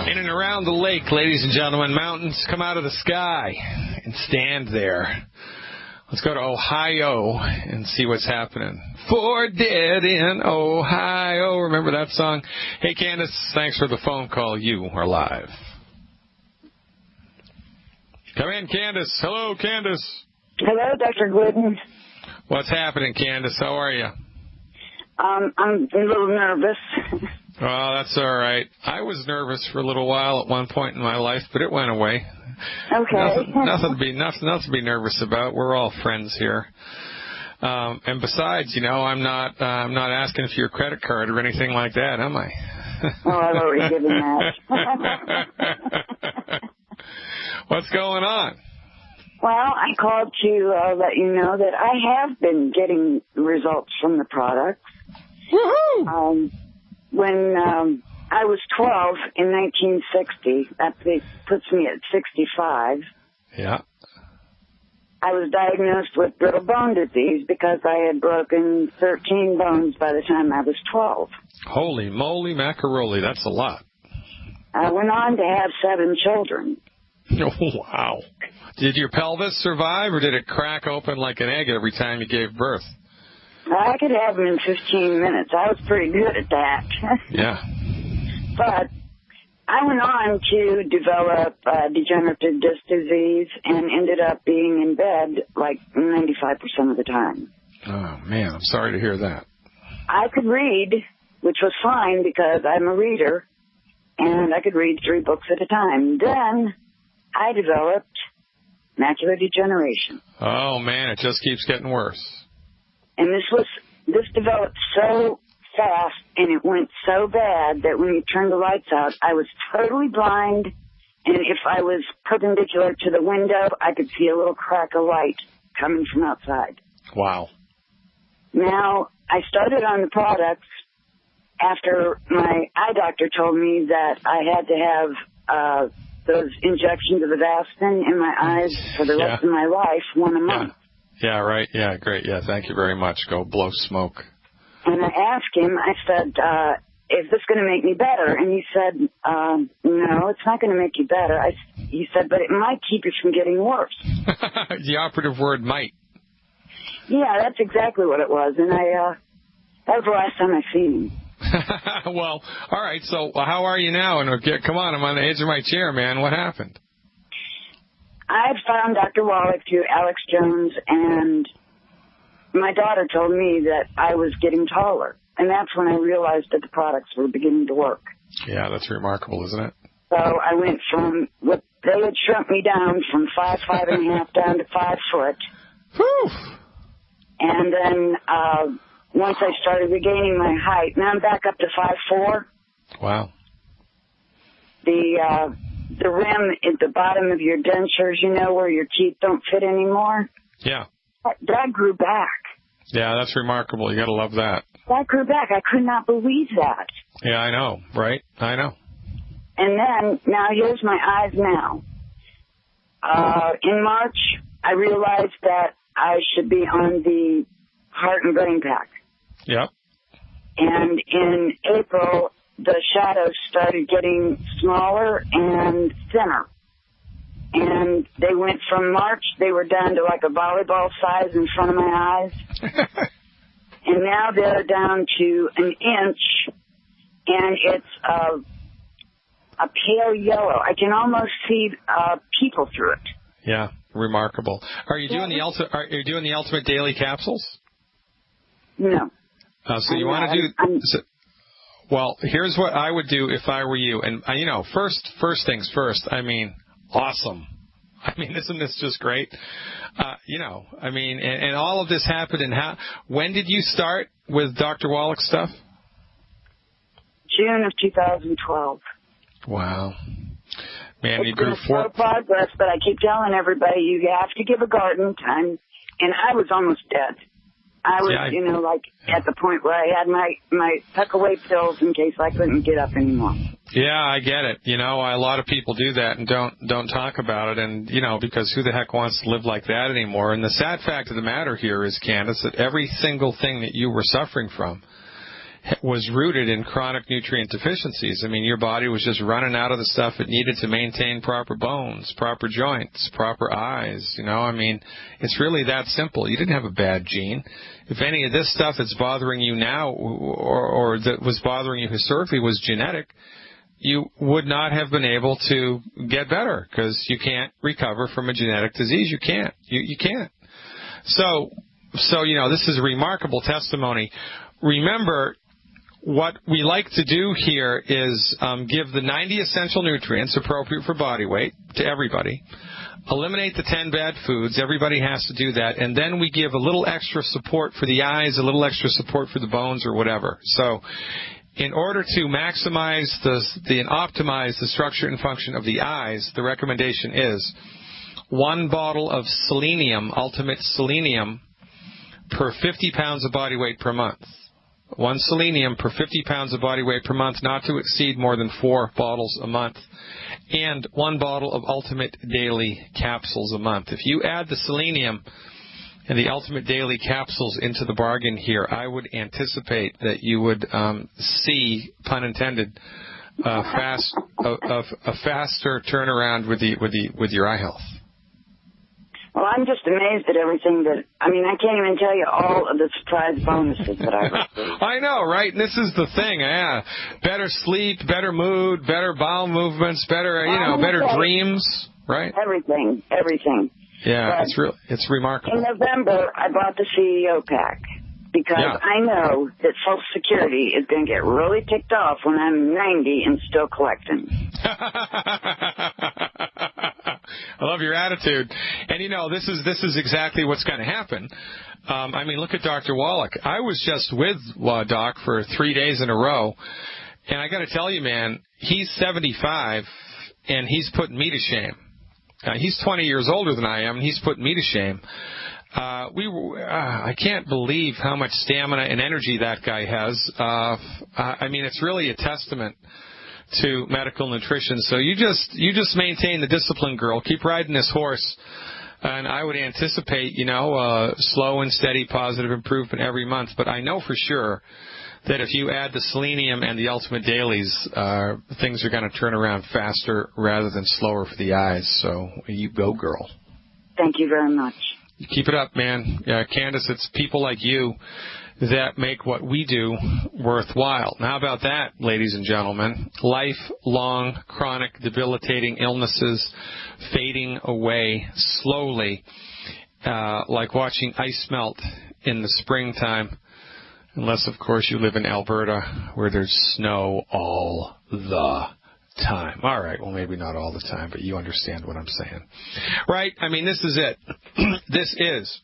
In and around the lake, ladies and gentlemen, mountains come out of the sky and stand there. Let's go to Ohio and see what's happening. For dead in Ohio. Remember that song? Hey, Candace, thanks for the phone call. You are live. Come in, Candace. Hello, Candace. Hello, Dr. Glidden. What's happening, Candace? How are you? I'm a little nervous. Oh, that's all right. I was nervous for a little while at one point in my life, but it went away. Okay. Nothing to be nervous about. We're all friends here. And besides, I'm not asking for your credit card or anything like that, am I? Oh, I've already given that. What's going on? Well, I called to let you know that I have been getting results from the products. Woohoo! When I was 12 in 1960, that puts me at 65. Yeah. I was diagnosed with brittle bone disease because I had broken 13 bones by the time I was 12. Holy moly macaroni, that's a lot. I went on to have 7 children. Oh, wow. Did your pelvis survive, or did it crack open like an egg every time you gave birth? I could have them in 15 minutes. I was pretty good at that. Yeah. But I went on to develop degenerative disc disease and ended up being in bed like 95% of the time. Oh, man, I'm sorry to hear that. I could read, which was fine because I'm a reader, and I could read 3 books at a time. Then I developed macular degeneration. Oh, man, it just keeps getting worse. And this developed so fast, and it went so bad that when you turned the lights out, I was totally blind, and if I was perpendicular to the window, I could see a little crack of light coming from outside. Wow. Now, I started on the products after my eye doctor told me that I had to have those injections of Avastin in my eyes for the rest of my life, 1 a month. Yeah, right. Yeah, great. Yeah, thank you very much. Go blow smoke. And I asked him, I said, is this going to make me better? And he said, no, it's not going to make you better. He said, but it might keep you from getting worse. The operative word might. Yeah, that's exactly what it was. And that was the last time I seen him. Well, all right. So how are you now? And come on, I'm on the edge of my chair, man. What happened? I found Dr. Wallach through Alex Jones, and my daughter told me that I was getting taller. And that's when I realized that the products were beginning to work. Yeah, that's remarkable, isn't it? So I went from what they had shrunk me down from 5'5.5" down to 5 foot. Whew. And then once I started regaining my height, now I'm back up to 5'4". Wow. The rim at the bottom of your dentures, where your teeth don't fit anymore. Yeah. That grew back. Yeah, that's remarkable. You got to love that. That grew back. I could not believe that. Yeah, I know, right? I know. And then, now here's my eyes now. In March, I realized that I should be on the heart and brain pack. Yep. And in April, the shadows started getting smaller and thinner. And they went from March, they were down to like a volleyball size in front of my eyes. And now they're down to an inch, and it's a pale yellow. I can almost see people through it. Yeah, remarkable. Are you doing the ultimate daily capsules? No. So you want to do... Well, here's what I would do if I were you. And, first things first, awesome. Isn't this just great? And all of this happened when did you start with Dr. Wallach's stuff? June of 2012. Wow. Man, it's you grew slow progress, but I keep telling everybody you have to give a garden time. And I was almost dead. I was, at the point where I had my tuck-away pills in case I couldn't get up anymore. Yeah, I get it. A lot of people do that and don't talk about it, and, because who the heck wants to live like that anymore? And the sad fact of the matter here is, Candace, that every single thing that you were suffering from was rooted in chronic nutrient deficiencies. I mean, your body was just running out of the stuff it needed to maintain proper bones, proper joints, proper eyes. You know, I mean, it's really that simple. You didn't have a bad gene. If any of this stuff that's bothering you now or that was bothering you historically was genetic, you would not have been able to get better because you can't recover from a genetic disease. You can't. You can't. So, you know, this is a remarkable testimony. Remember, what we like to do here is give the 90 essential nutrients appropriate for body weight to everybody, eliminate the 10 bad foods. Everybody has to do that. And then we give a little extra support for the eyes, a little extra support for the bones or whatever. So in order to maximize and optimize the structure and function of the eyes, the recommendation is 1 bottle of selenium, ultimate selenium, per 50 pounds of body weight per month. 1 selenium per 50 pounds of body weight per month, not to exceed more than 4 bottles a month. And 1 bottle of ultimate daily capsules a month. If you add the selenium and the ultimate daily capsules into the bargain here, I would anticipate that you would see, pun intended, a faster turnaround with your eye health. Well, I'm just amazed at everything I can't even tell you all of the surprise bonuses that I've received. I know, right? And this is the thing, yeah. Better sleep, better mood, better bowel movements, better, better dreams, right? Everything. Yeah, but it's remarkable. In November, I bought the CEO pack because I know that Social Security is going to get really ticked off when I'm 90 and still collecting. I love your attitude. And, this is exactly what's going to happen. Look at Dr. Wallach. I was just with Doc for 3 days in a row, and I got to tell you, man, he's 75, and he's putting me to shame. He's 20 years older than I am, and he's putting me to shame. I can't believe how much stamina and energy that guy has. It's really a testament to medical nutrition. So you just maintain the discipline, girl. Keep riding this horse, and I would anticipate, slow and steady positive improvement every month. But I know for sure that if you add the selenium and the ultimate dailies, things are going to turn around faster rather than slower for the eyes. So you go, girl. Thank you very much. Keep it up, man. Candace, it's people like you that make what we do worthwhile. Now, how about that, ladies and gentlemen? Lifelong, chronic, debilitating illnesses fading away slowly, like watching ice melt in the springtime, unless, of course, you live in Alberta where there's snow all the time. All right, well, maybe not all the time, but you understand what I'm saying. Right? This is it. This is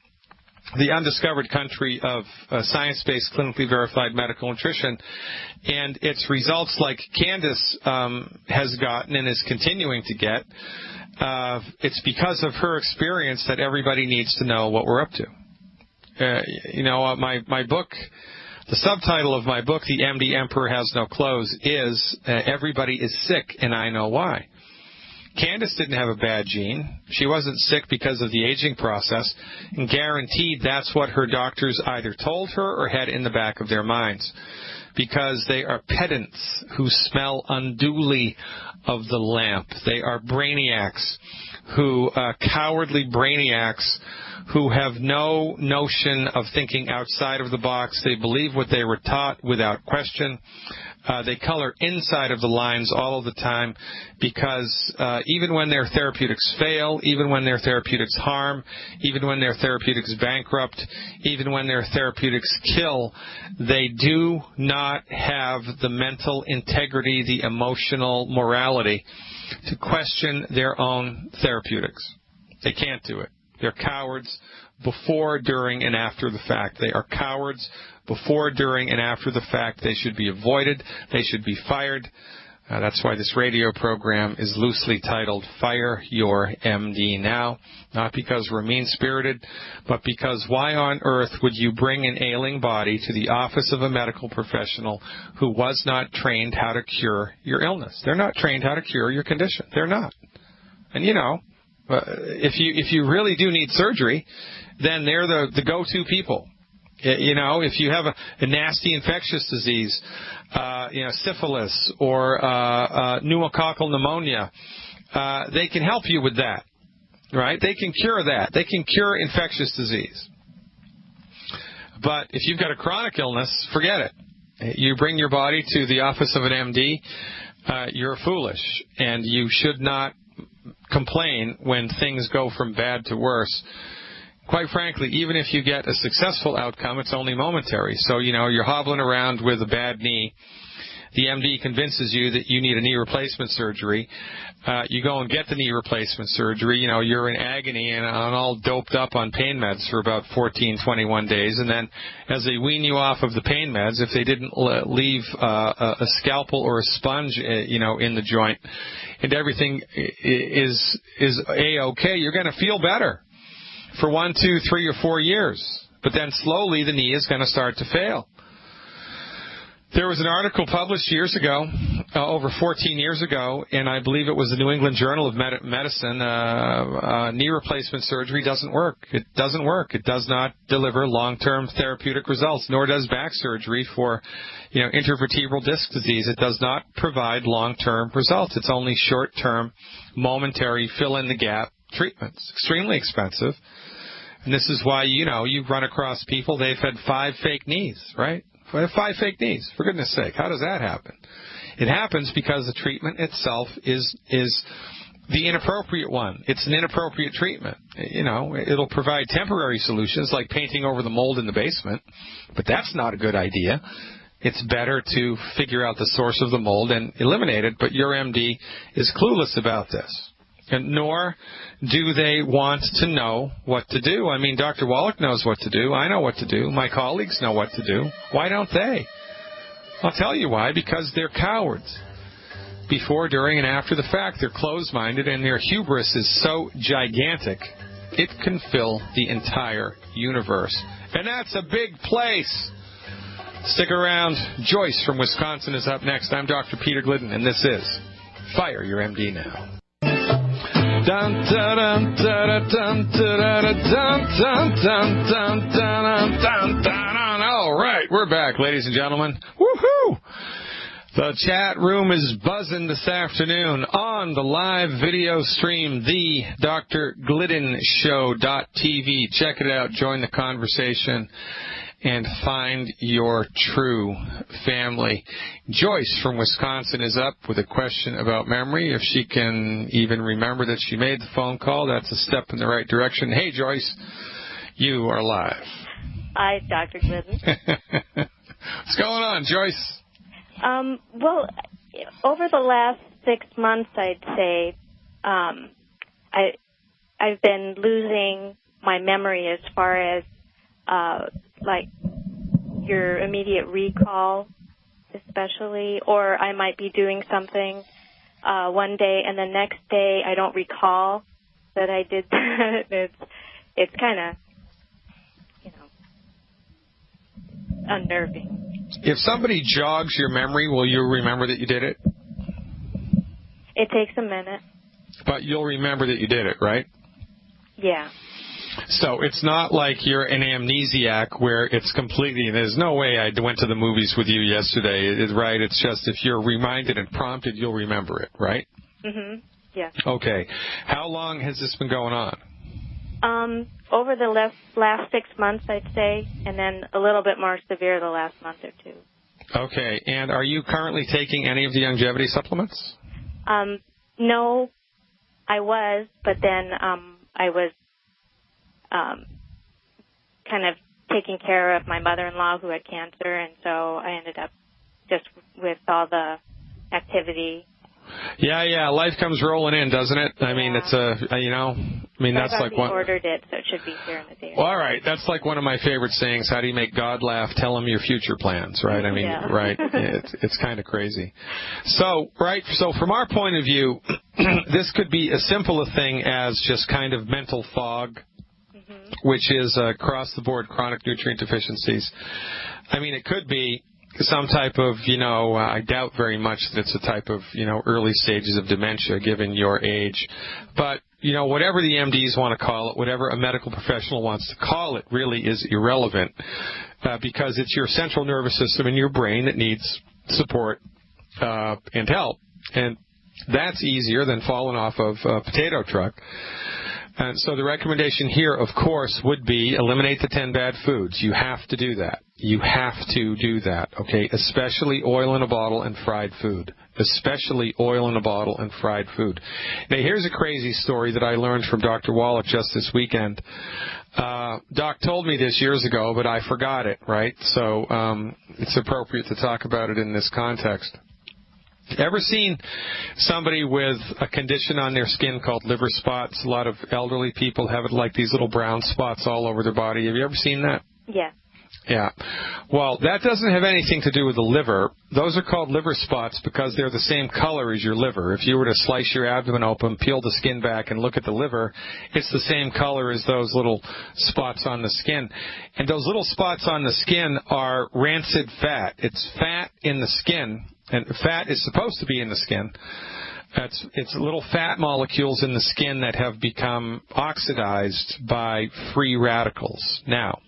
the undiscovered country of science-based, clinically verified medical nutrition, and its results, like Candace has gotten and is continuing to get, it's because of her experience that everybody needs to know what we're up to. My book, the subtitle of my book, The MD Emperor Has No Clothes, is Everybody is Sick, and I Know Why. Candace didn't have a bad gene. She wasn't sick because of the aging process, and guaranteed that's what her doctors either told her or had in the back of their minds, because they are pedants who smell unduly of the lamp. They are brainiacs cowardly brainiacs who have no notion of thinking outside of the box. They believe what they were taught without question. They color inside of the lines all of the time because even when their therapeutics fail, even when their therapeutics harm, even when their therapeutics bankrupt, even when their therapeutics kill, they do not have the mental integrity, the emotional morality to question their own therapeutics. They can't do it. They're cowards before, during, and after the fact. They are cowards before, during, and after the fact. They should be avoided. They should be fired. That's why this radio program is loosely titled Fire Your MD Now. Not because we're mean-spirited, but because why on earth would you bring an ailing body to the office of a medical professional who was not trained how to cure your illness? They're not trained how to cure your condition. They're not. And, if you really do need surgery, then they're the go-to people. If you have a nasty infectious disease, syphilis or pneumococcal pneumonia, they can help you with that, right? They can cure that. They can cure infectious disease. But if you've got a chronic illness, forget it. You bring your body to the office of an MD, you're foolish, and you should not complain when things go from bad to worse. Quite frankly, even if you get a successful outcome, it's only momentary. So, you're hobbling around with a bad knee. The MD convinces you that you need a knee replacement surgery. You go and get the knee replacement surgery. You're in agony and all doped up on pain meds for about 14, 21 days. And then as they wean you off of the pain meds, if they didn't leave a scalpel or a sponge, in the joint, and everything is A-OK, you're going to feel better for 1, 2, 3, or 4 years. But then slowly the knee is going to start to fail. There was an article published years ago, over 14 years ago, and I believe it was the New England Journal of Medicine. Knee replacement surgery doesn't work. It doesn't work. It does not deliver long-term therapeutic results, nor does back surgery for, intervertebral disc disease. It does not provide long-term results. It's only short-term, momentary, fill-in-the-gap treatments. Extremely expensive. And this is why, you run across people, they've had 5 fake knees, right? 5 fake knees, for goodness sake. How does that happen? It happens because the treatment itself is the inappropriate one. It's an inappropriate treatment. It'll provide temporary solutions like painting over the mold in the basement, but that's not a good idea. It's better to figure out the source of the mold and eliminate it, but your MD is clueless about this. And nor do they want to know what to do. I mean, Dr. Wallach knows what to do. I know what to do. My colleagues know what to do. Why don't they? I'll tell you why. Because they're cowards. Before, during, and after the fact, they're closed-minded, and their hubris is so gigantic, it can fill the entire universe. And that's a big place. Stick around. Joyce from Wisconsin is up next. I'm Dr. Peter Glidden, and this is Fire Your MD Now. Dun dun dun dun dun dun dun dun dun dun dun. All right, we're back, ladies and gentlemen. Woohoo! The chat room is buzzing this afternoon on the live video stream, the drgliddenshow.tv. Check it out, join the conversation, and find your true family. Joyce from Wisconsin is up with a question about memory. If she can even remember that she made the phone call, that's a step in the right direction. Hey, Joyce, you are live. Hi, Dr. Glidden. What's going on, Joyce? Well, over the last 6 months, I'd say, I've been losing my memory as far as like your immediate recall, especially, or I might be doing something one day and the next day I don't recall that I did that. It's kind of, unnerving. If somebody jogs your memory, will you remember that you did it? It takes a minute. But you'll remember that you did it, right? Yeah. So it's not like you're an amnesiac where it's completely, there's no way I went to the movies with you yesterday, right? It's just if you're reminded and prompted, you'll remember it, right? Mm-hmm. Yeah. Okay. How long has this been going on? Over the last 6 months, I'd say, and then a little bit more severe the last month or two. Okay. And are you currently taking any of the longevity supplements? No, I was, but then I was kind of taking care of my mother-in-law who had cancer, and so I ended up just with all the activity. Yeah, life comes rolling in, doesn't it? I mean, it's that's like one. I ordered it, so it should be here in a day. Well, all right, that's like one of my favorite sayings. How do you make God laugh? Tell him your future plans, right? I mean, right? It's kind of crazy. So, right. So, from our point of view, this could be as simple a thing as just kind of mental fog, which is across-the-board chronic nutrient deficiencies. I mean, it could be some type of, I doubt very much that it's a type of, early stages of dementia given your age. But, whatever the MDs want to call it, whatever a medical professional wants to call it really is irrelevant. because it's your central nervous system and your brain that needs support and help. And that's easier than falling off of a potato truck. And so the recommendation here, of course, would be eliminate the 10 bad foods. You have to do that. You have to do that, okay? Especially oil in a bottle and fried food. Especially oil in a bottle and fried food. Now, here's a crazy story that I learned from Dr. Wallach just this weekend. Doc told me this years ago, but I forgot it, right? So it's appropriate to talk about it in this context. Ever seen somebody with a condition on their skin called liver spots? A lot of elderly people have it, like these little brown spots all over their body. Have you ever seen that? Yeah. Yeah. Well, that doesn't have anything to do with the liver. Those are called liver spots because they're the same color as your liver. If you were to slice your abdomen open, peel the skin back, and look at the liver, it's the same color as those little spots on the skin. And those little spots on the skin are rancid fat. It's fat in the skin. And fat is supposed to be in the skin. It's little fat molecules in the skin that have become oxidized by free radicals. Now,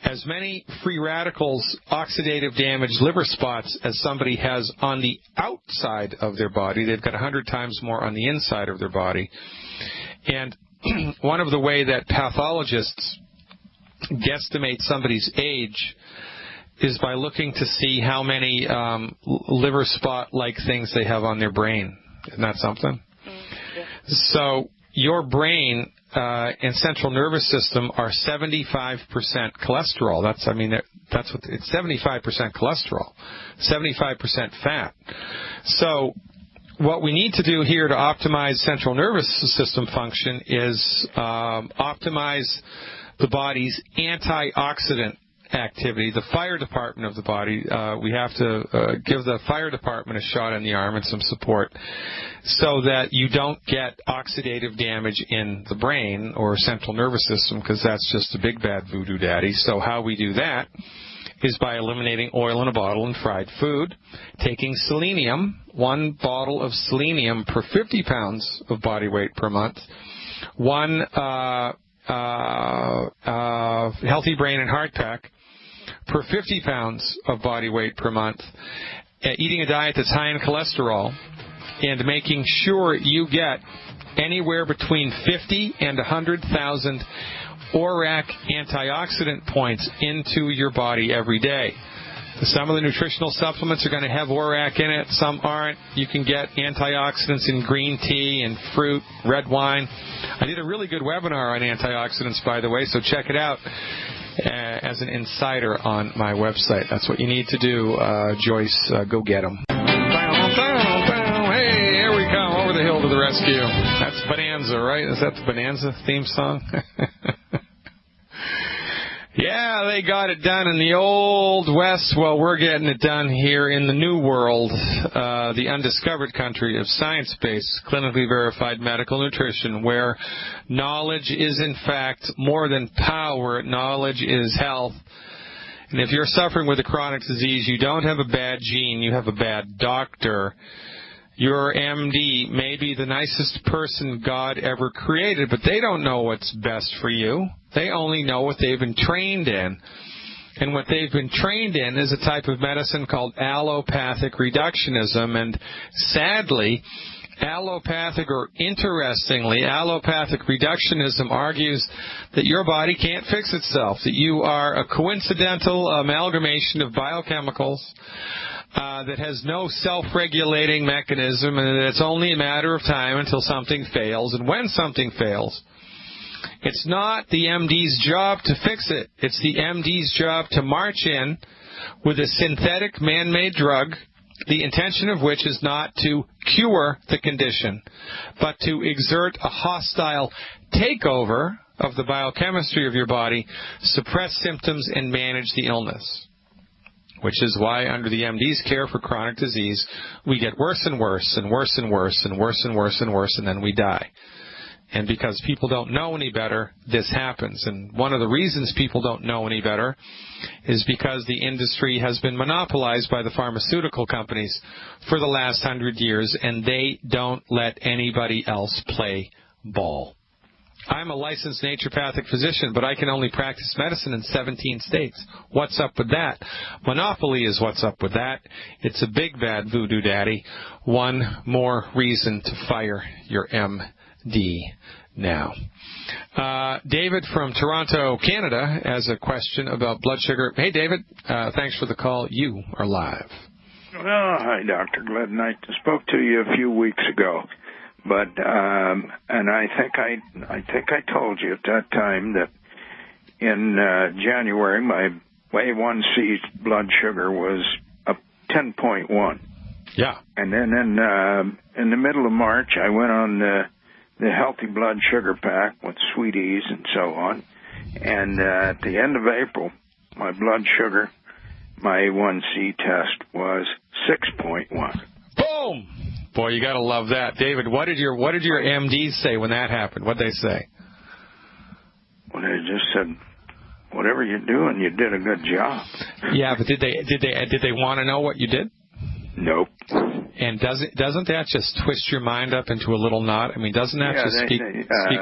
as many free radicals, oxidative damage liver spots as somebody has on the outside of their body, they've got 100 times more on the inside of their body. And one of the way that pathologists guesstimate somebody's age is by looking to see how many liver spot-like things they have on their brain. Isn't that something? Yeah. So your brain and central nervous system are 75% cholesterol. That's what it's 75% cholesterol, 75% fat. So what we need to do here to optimize central nervous system function is optimize the body's antioxidant activity. The fire department of the body, we have to give the fire department a shot in the arm and some support so that you don't get oxidative damage in the brain or central nervous system, because that's just a big bad voodoo daddy. So how we do that is by eliminating oil in a bottle and fried food, taking selenium, 1 bottle of selenium per 50 pounds of body weight per month, 1 healthy brain and heart pack per 50 pounds of body weight per month, eating a diet that's high in cholesterol, and making sure you get anywhere between 50 and 100,000 ORAC antioxidant points into your body every day. Some of the nutritional supplements are going to have ORAC in it. Some aren't. You can get antioxidants in green tea and fruit, red wine. I did a really good webinar on antioxidants, by the way, so check it out as an insider on my website. That's what you need to do, Joyce. Go get them. Hey, here we come, over the hill to the rescue. That's Bonanza, right? Is that the Bonanza theme song? Yeah, they got it done in the old West. Well, we're getting it done here in the new world, the undiscovered country of science-based, clinically verified medical nutrition, where knowledge is, in fact, more than power. Knowledge is health. And if you're suffering with a chronic disease, you don't have a bad gene, you have a bad doctor. Your MD may be the nicest person God ever created, but they don't know what's best for you. They only know what they've been trained in. And what they've been trained in is a type of medicine called allopathic reductionism. And sadly, allopathic reductionism argues that your body can't fix itself, that you are a coincidental amalgamation of biochemicals that has no self-regulating mechanism, and that it's only a matter of time until something fails. And when something fails, it's not the MD's job to fix it. It's the MD's job to march in with a synthetic man-made drug, the intention of which is not to cure the condition, but to exert a hostile takeover of the biochemistry of your body, suppress symptoms, and manage the illness. Which is why under the MD's care for chronic disease, we get worse and worse and worse and worse and worse and worse and worse, and then we die. And because people don't know any better, this happens. And one of the reasons people don't know any better is because the industry has been monopolized by the pharmaceutical companies for the last 100 years, and they don't let anybody else play ball. I'm a licensed naturopathic physician, but I can only practice medicine in 17 states. What's up with that? Monopoly is what's up with that. It's a big bad voodoo daddy. One more reason to fire your MD now. David from Toronto, Canada, has a question about blood sugar. Hey, David, thanks for the call. You are live. Oh, hi, Dr. Glidden. I spoke to you a few weeks ago, but and I think I told you at that time that in January my A1C blood sugar was up 10.1. Yeah. And then in the middle of March I went on the healthy blood sugar pack with Sweeties and so on, and at the end of April my blood sugar, my A1C test was 6.1. Boom! Boy, you gotta love that, David. What did your MDs say when that happened? What'd they say? Well, they just said, "Whatever you're doing, you did a good job." Yeah, but did they want to know what you did? Nope. And doesn't that just twist your mind up into a little knot? I mean, doesn't that speak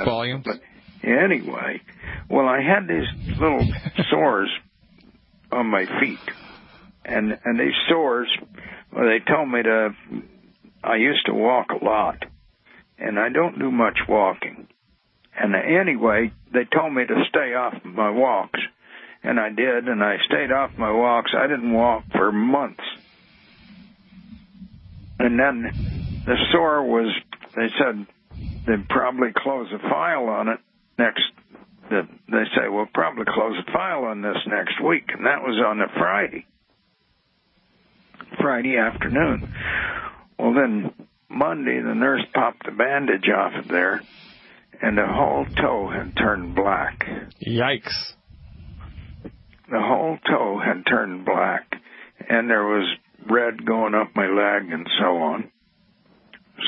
volumes? But anyway, well, I had these little sores on my feet. And these sores, well, they told me I used to walk a lot, and I don't do much walking. And anyway, they told me to stay off my walks, and I did, and I stayed off my walks. I didn't walk for months. And then the sore was, they said they'd probably close a file on it they say, we'll probably close a file on this next week, and that was on a Friday afternoon. Well, then Monday, the nurse popped the bandage off of there, and the whole toe had turned black. Yikes. The whole toe had turned black, and there was red going up my leg and so on.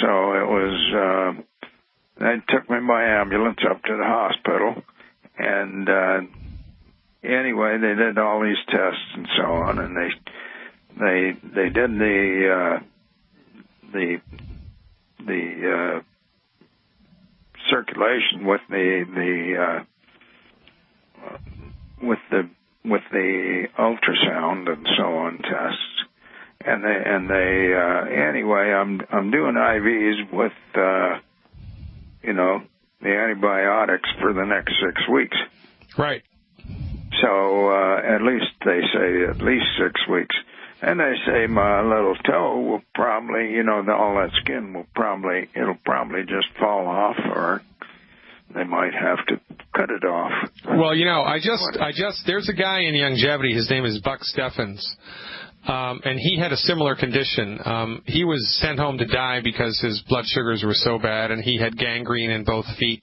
So it was, they took me by ambulance up to the hospital, and anyway, they did all these tests and so on, and they did the circulation with the ultrasound and so on tests, and they anyway, I'm doing IVs with the antibiotics for the next 6 weeks. Right. So at least they say at least 6 weeks. And they say my little toe will probably, all that skin it'll probably just fall off, or they might have to cut it off. Well, there's a guy in Youngevity, his name is Buck Steffens, and he had a similar condition. He was sent home to die because his blood sugars were so bad, and he had gangrene in both feet.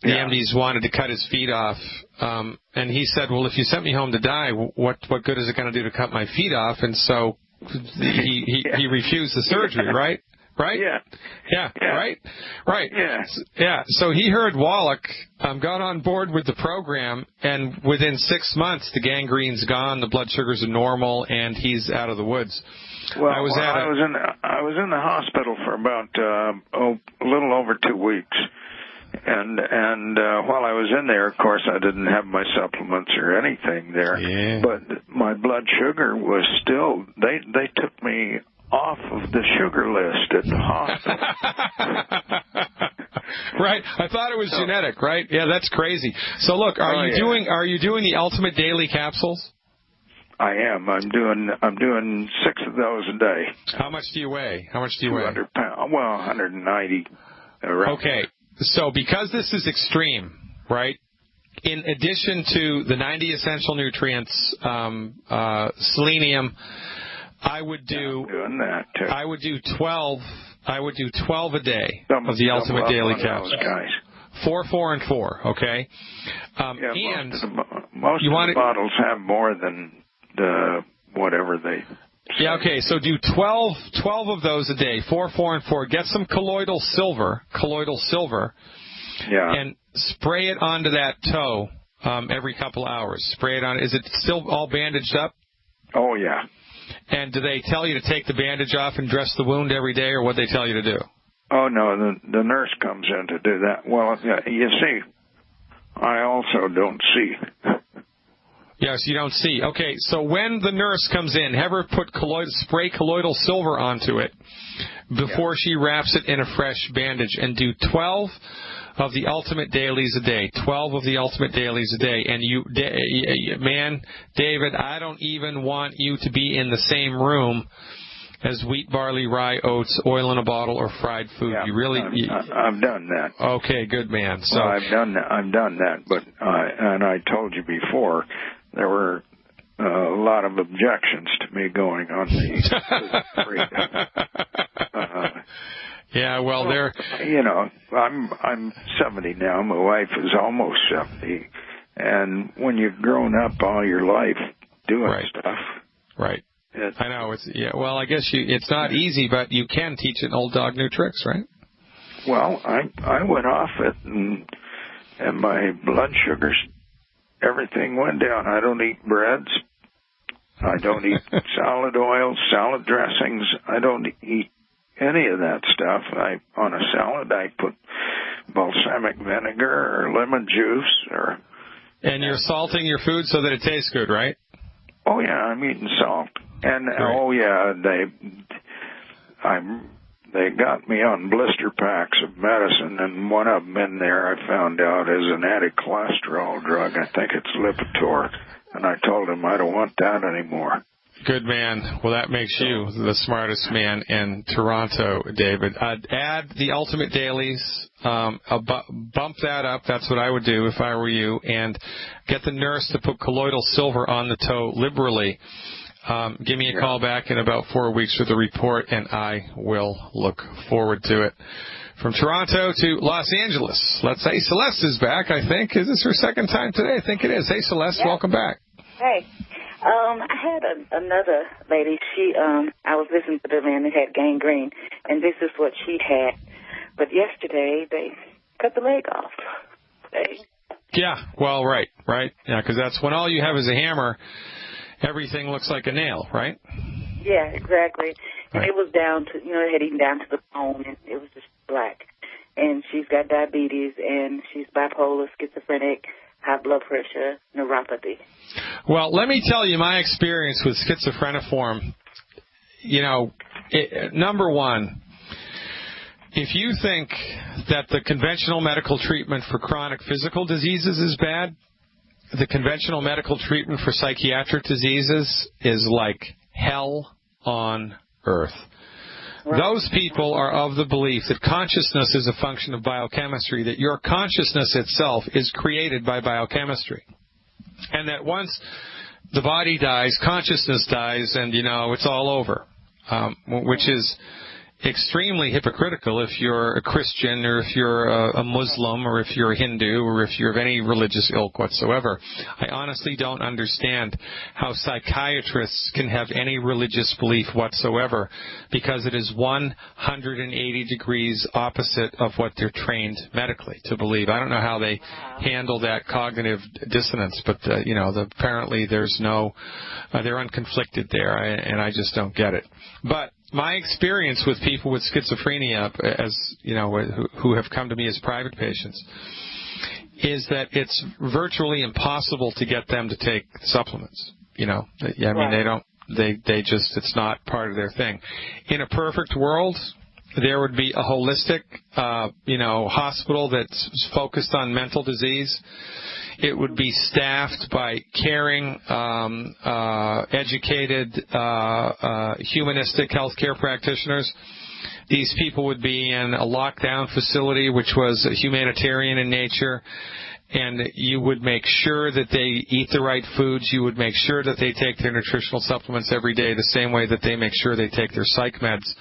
The MDs wanted to cut his feet off, and he said, well, if you sent me home to die, what good is it going to do to cut my feet off? And so he refused the surgery, right? Right? Yeah. Right? Yeah. So he heard Wallach, got on board with the program, and within 6 months, the gangrene's gone, the blood sugars are normal, and he's out of the woods. Well, I was in the hospital for about a little over 2 weeks. And while I was in there, of course, I didn't have my supplements or anything there. Yeah. But my blood sugar was still, they took me off of the sugar list at the hospital. Right. I thought it was genetic, right? Yeah, that's crazy. So look, are you doing the Ultimate Daily capsules? I am. I'm doing 6 of those a day. How much do you weigh? 200 pounds. Well, 190. Around. Okay. So because this is extreme, right, in addition to the 90 essential nutrients, selenium, I would do doing that too. I would do 12 a day of the Ultimate Daily capsules. 4, 4, and 4, okay? And most of the bottles have more than whatever they say. Yeah, okay, so do 12 of those a day, 4, 4, and 4. Get some colloidal silver, and spray it onto that toe every couple hours. Spray it on. Is it still all bandaged up? Oh, yeah. And do they tell you to take the bandage off and dress the wound every day, or what they tell you to do? Oh, no, the nurse comes in to do that. Well, you see, I also don't see. Yes, you don't see. Okay, so when the nurse comes in, have her put spray colloidal silver onto it before she wraps it in a fresh bandage, and do 12 of the ultimate dailies a day. 12 of the ultimate dailies a day. And man, David, I don't even want you to be in the same room as wheat, barley, rye, oats, oil in a bottle, or fried food. Yeah, you really, I've done that. Okay, good man. So well, I've done that, but and I told you before there were a lot of objections to me going on the. Yeah, well, they're. You know, I'm 70 now. My wife is almost 70, and when you've grown up all your life doing stuff, right. I know well, I guess it's not easy, but you can teach an old dog new tricks, right? Well, I went off it, and my blood sugars, everything went down. I don't eat breads. I don't eat solid oils, salad dressings. I don't eat any of that stuff. On a salad, I put balsamic vinegar or lemon juice. And you're salting your food so that it tastes good, right? Oh, yeah, I'm eating salt. And, they got me on blister packs of medicine, and one of them in there I found out is an anti-cholesterol drug. I think it's Lipitor, and I told him I don't want that anymore. Good man. Well, that makes you the smartest man in Toronto, David. Add the ultimate dailies, bump that up. That's what I would do if I were you, and get the nurse to put colloidal silver on the toe liberally. Give me a call back in about 4 weeks for the report, and I will look forward to it. From Toronto to Los Angeles, let's say Celeste is back, I think. Is this her second time today? I think it is. Hey, Celeste, welcome back. Hey. I had another lady. I was listening to the man that had gangrene, and this is what she had. But yesterday, they cut the leg off. Yeah, well, right. Yeah, because that's when all you have is a hammer, everything looks like a nail, right? Yeah, exactly. And Right. it was down to, it had eaten down to the bone, and it was just black. And she's got diabetes, and she's bipolar, schizophrenic, high blood pressure, neuropathy. Well, let me tell you my experience with schizophreniform. Number one, if you think that the conventional medical treatment for chronic physical diseases is bad, the conventional medical treatment for psychiatric diseases is like hell on earth. Right. Those people are of the belief that consciousness is a function of biochemistry, that your consciousness itself is created by biochemistry. And that once the body dies, consciousness dies, and, it's all over, which is extremely hypocritical if you're a Christian or if you're a Muslim or if you're a Hindu or if you're of any religious ilk whatsoever. I honestly don't understand how psychiatrists can have any religious belief whatsoever, because it is 180 degrees opposite of what they're trained medically to believe. I don't know how they handle that cognitive dissonance, but apparently there's no they're unconflicted there, and I just don't get it. But my experience with people with schizophrenia, who have come to me as private patients, is that it's virtually impossible to get them to take supplements. It's not part of their thing. In a perfect world, there would be a holistic, hospital that's focused on mental disease. It would be staffed by caring, educated, humanistic healthcare practitioners. These people would be in a lockdown facility which was humanitarian in nature, and you would make sure that they eat the right foods. You would make sure that they take their nutritional supplements every day the same way that they make sure they take their psych meds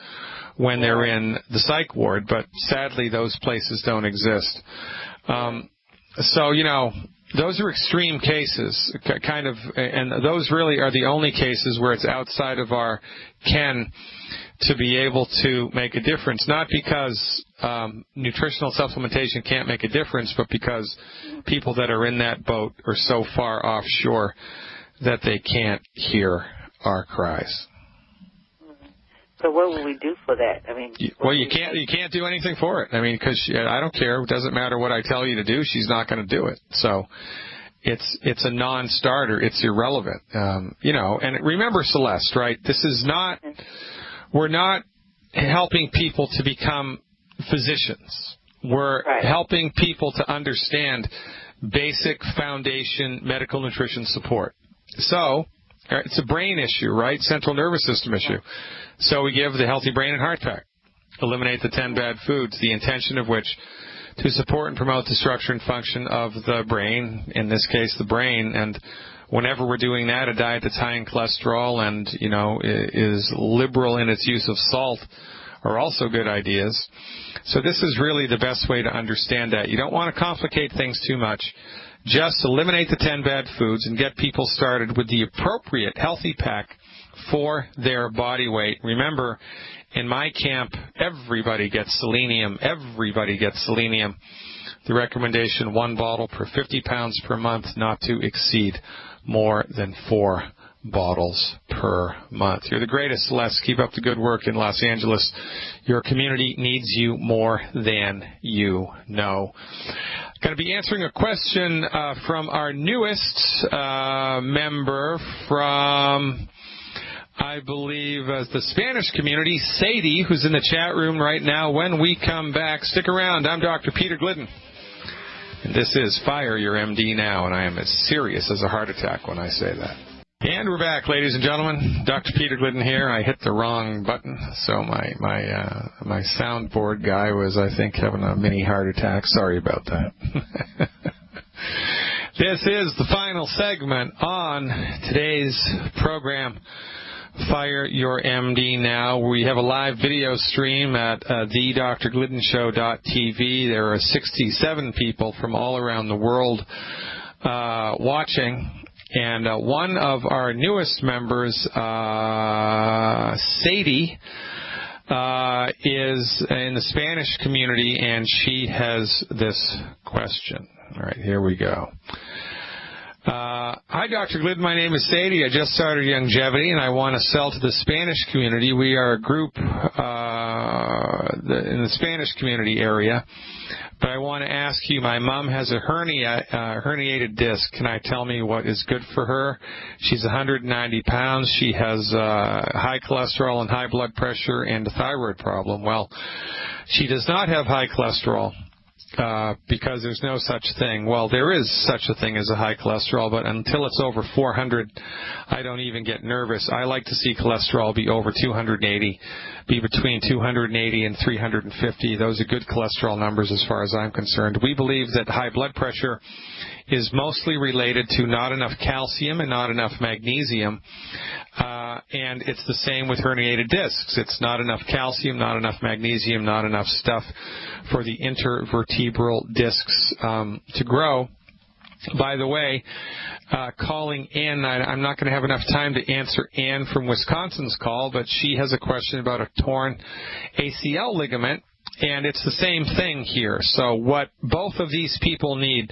when they're in the psych ward. But sadly, those places don't exist. Those are extreme cases, and those really are the only cases where it's outside of our ken to be able to make a difference. Not because nutritional supplementation can't make a difference, but because people that are in that boat are so far offshore that they can't hear our cries. So what will we do for that? I mean, well, you can't do anything for it. I mean, because I don't care. It doesn't matter what I tell you to do. She's not going to do it. So it's a non-starter. It's irrelevant. You know. And remember, Celeste, right? This is not. We're not helping people to become physicians. We're helping people to understand basic foundation medical nutrition support. So it's a brain issue, right? Central nervous system issue. So we give the Healthy Brain and Heart Pack. Eliminate the 10 bad foods, the intention of which to support and promote the structure and function of the brain, in this case the brain. And whenever we're doing that, a diet that's high in cholesterol and, you know, is liberal in its use of salt are also good ideas. So this is really the best way to understand that. You don't want to complicate things too much. Just eliminate the 10 bad foods and get people started with the appropriate healthy pack for their body weight. Remember, in my camp, everybody gets selenium. Everybody gets selenium. The recommendation, 1 bottle per 50 pounds per month, not to exceed more than 4 bottles per month. You're the greatest, Celeste. Keep up the good work in Los Angeles. Your community needs you more than you know. Going to be answering a question from our newest member from, I believe, the Spanish community, Sadie, who's in the chat room right now. When we come back, stick around. I'm Dr. Peter Glidden. And this is Fire Your MD Now, and I am as serious as a heart attack when I say that. And we're back, ladies and gentlemen. Dr. Peter Glidden here. I hit the wrong button, so my soundboard guy was, I think, having a mini heart attack. Sorry about that. This is the final segment on today's program, Fire Your MD Now. We have a live video stream at thedrgliddenshow.tv. There are 67 people from all around the world watching. And one of our newest members, Sadie, is in the Spanish community, and she has this question. All right, here we go. Hi, Dr. Glidden. My name is Sadie. I just started Youngevity, and I want to sell to the Spanish community. We are a group in the Spanish community area. But I want to ask you, my mom has a herniated disc. Can I tell me what is good for her? She's 190 pounds. She has high cholesterol and high blood pressure and a thyroid problem. Well, she does not have high cholesterol because there's no such thing. Well, there is such a thing as a high cholesterol, but until it's over 400, I don't even get nervous. I like to see cholesterol be over 280, be between 280 and 350. Those are good cholesterol numbers as far as I'm concerned. We believe that high blood pressure is mostly related to not enough calcium and not enough magnesium, and it's the same with herniated discs. It's not enough calcium, not enough magnesium, not enough stuff for the intervertebral discs to grow. By the way, calling in, I'm not going to have enough time to answer Ann from Wisconsin's call, but she has a question about a torn ACL ligament. And it's the same thing here. So what both of these people need,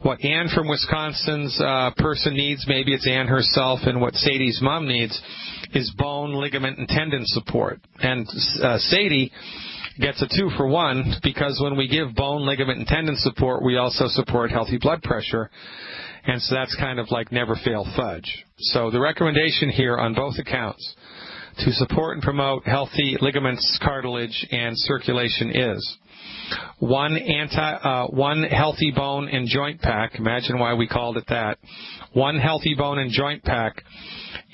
what Ann from Wisconsin's person needs, maybe it's Ann herself, and what Sadie's mom needs is bone, ligament, and tendon support. And Sadie gets a 2-for-1 because when we give bone, ligament, and tendon support, we also support healthy blood pressure. And so that's kind of like never fail fudge. So the recommendation here on both accounts to support and promote healthy ligaments, cartilage, and circulation is one healthy bone and joint pack. Imagine why we called it that. One healthy bone and joint pack,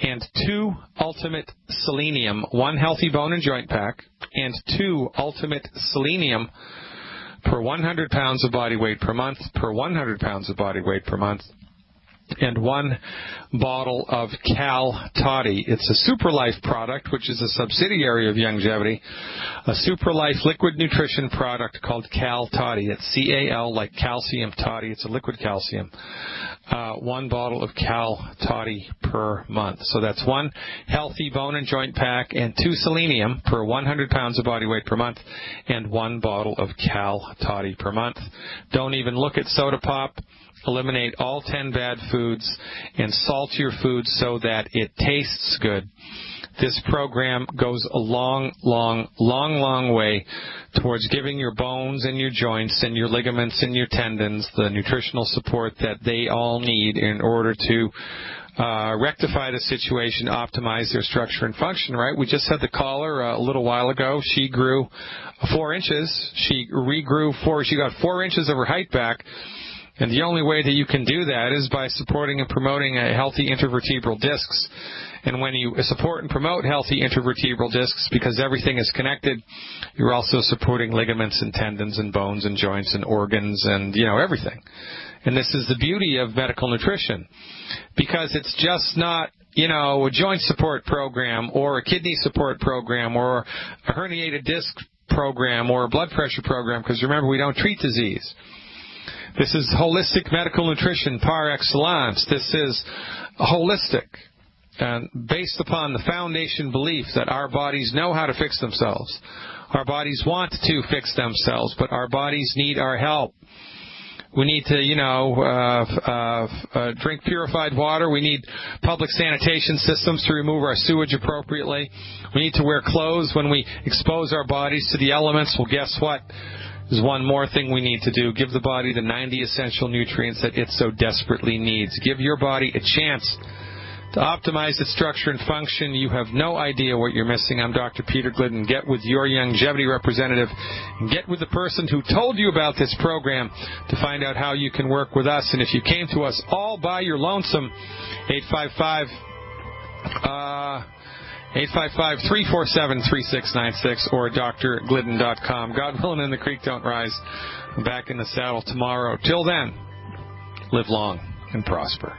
and 2 ultimate selenium. One healthy bone and joint pack, and 2 ultimate selenium per 100 pounds of body weight per month, per 100 pounds of body weight per month. And 1 bottle of Cal Toddy. It's a SuperLife product, which is a subsidiary of Youngevity, a SuperLife liquid nutrition product called Cal Toddy. It's C-A-L, like calcium toddy. It's a liquid calcium. 1 bottle of Cal Toddy per month. So that's 1 healthy bone and joint pack and 2 selenium per 100 pounds of body weight per month, and 1 bottle of Cal Toddy per month. Don't even look at soda pop. Eliminate all 10 bad foods and salt your food so that it tastes good. this program goes a long, long, long, long way towards giving your bones and your joints and your ligaments and your tendons the nutritional support that they all need in order to rectify the situation, optimize their structure and function, right? We just had the caller a little while ago. She grew 4 inches. She regrew she got 4 inches of her height back. And the only way that you can do that is by supporting and promoting a healthy intervertebral discs. And when you support and promote healthy intervertebral discs, because everything is connected, you're also supporting ligaments and tendons and bones and joints and organs and, everything. And this is the beauty of medical nutrition, because it's just not, a joint support program or a kidney support program or a herniated disc program or a blood pressure program, because remember, we don't treat disease. This is holistic medical nutrition par excellence. This is holistic, and based upon the foundation belief that our bodies know how to fix themselves. Our bodies want to fix themselves, but our bodies need our help. We need to, drink purified water. We need public sanitation systems to remove our sewage appropriately. We need to wear clothes when we expose our bodies to the elements. Well, guess what? There's one more thing we need to do. Give the body the 90 essential nutrients that it so desperately needs. Give your body a chance to optimize its structure and function. You have no idea what you're missing. I'm Dr. Peter Glidden. Get with your longevity representative and get with the person who told you about this program to find out how you can work with us. And if you came to us all by your lonesome, 855-347-3696 or drglidden.com. God willing and the creek don't rise. I'm back in the saddle tomorrow. Till then, live long and prosper.